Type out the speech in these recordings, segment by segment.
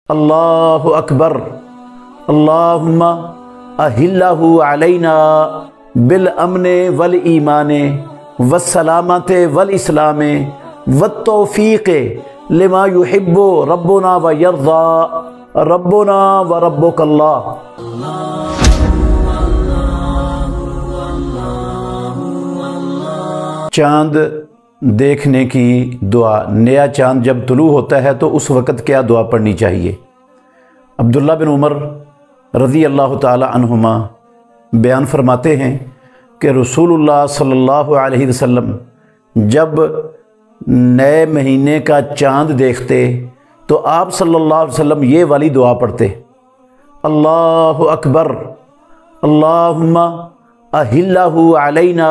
اللہ اکبر اللہم اہلہ علینا بالامن والایمان والسلامت والاسلام والتوفیق لما یحب ربنا ویرضی ربنا وربک اللہ۔ چاند دیکھنے کی دعا، نیا چاند جب طلوع ہوتا ہے تو اس وقت کیا دعا پڑھنی چاہیے؟ عبداللہ بن عمر رضی اللہ تعالی عنہما بیان فرماتے ہیں کہ رسول اللہ صلی اللہ علیہ وسلم جب نئے مہینے کا چاند دیکھتے تو آپ صلی اللہ علیہ وسلم یہ والی دعا پڑھتے: اللہ اکبر اللہم اہلہ علینا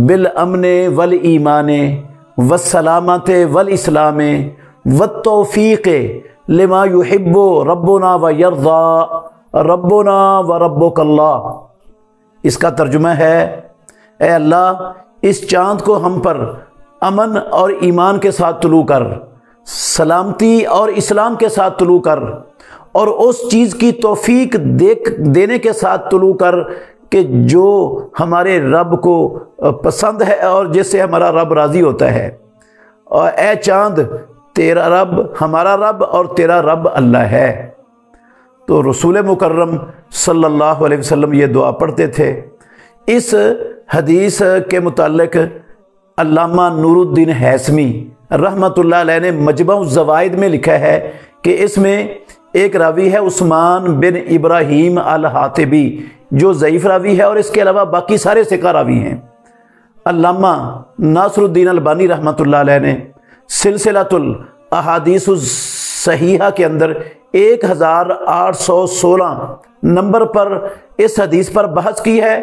بالامن والایمان والسلامت والاسلام والتوفیق لما یحب ربنا ویرضی ربنا وربک اللہ۔ اس کا ترجمہ ہے: اے اللہ، اس چاند کو ہم پر امن اور ایمان کے ساتھ طلوع کر، سلامتی اور اسلام کے ساتھ طلوع کر، اور اس چیز کی توفیق دینے کے ساتھ طلوع کر کہ جو ہمارے رب کو پسند ہے اور جس سے ہمارا رب راضی ہوتا ہے۔ اور اے چاند، تیرا رب ہمارا رب اور تیرا رب اللہ ہے۔ تو رسول مکرم صلی اللہ علیہ وسلم یہ دعا پڑھتے تھے۔ اس حدیث کے متعلق علامہ نور الدین ہیثمی رحمۃ اللہ علیہ نے مجمع الزوائد میں لکھا ہے کہ اس میں ایک راوی ہے عثمان بن ابراہیم الحاطبی جو ضعیف راوی ہے، اور اس کے علاوہ باقی سارے ثقہ راوی ہیں۔ علامہ ناصر الدین البانی رحمۃ اللہ علیہ نے سلسلۃ الاحادیث الصحیحہ کے اندر 1816 نمبر پر اس حدیث پر بحث کی ہے،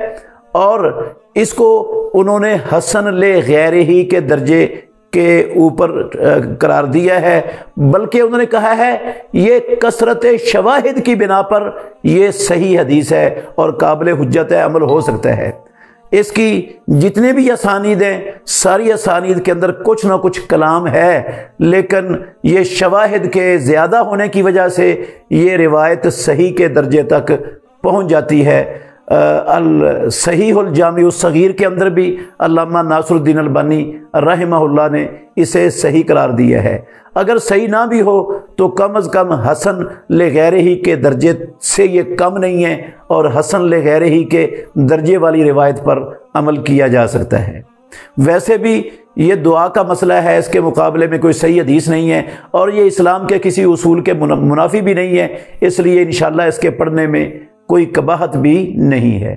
اور اس کو انہوں نے حسن لغیرہ کے درجے کے اوپر قرار دیا ہے، بلکہ انہوں نے کہا ہے یہ کثرت شواہد کی بنا پر یہ صحیح حدیث ہے اور قابل حجت عمل ہو سکتا ہے۔ اس کی جتنے بھی اسانید ہیں، ساری اسانید کے اندر کچھ نہ کچھ کلام ہے، لیکن یہ شواہد کے زیادہ ہونے کی وجہ سے یہ روایت صحیح کے درجے تک پہنچ جاتی ہے۔ الصحیح الجامع الصغیر کے اندر بھی علامہ ناصر الدین البانی رحمہ اللہ نے اسے صحیح قرار دیا ہے۔ اگر صحیح نہ بھی ہو تو کم از کم حسن لغیرہ کے درجے سے یہ کم نہیں ہے، اور حسن لغیرہ کے درجے والی روایت پر عمل کیا جا سکتا ہے۔ ویسے بھی یہ دعا کا مسئلہ ہے، اس کے مقابلے میں کوئی صحیح حدیث نہیں ہے، اور یہ اسلام کے کسی اصول کے منافی بھی نہیں ہے، اس لیے انشاءاللہ اس کے پڑھنے میں کوئی قباحت بھی نہیں ہے۔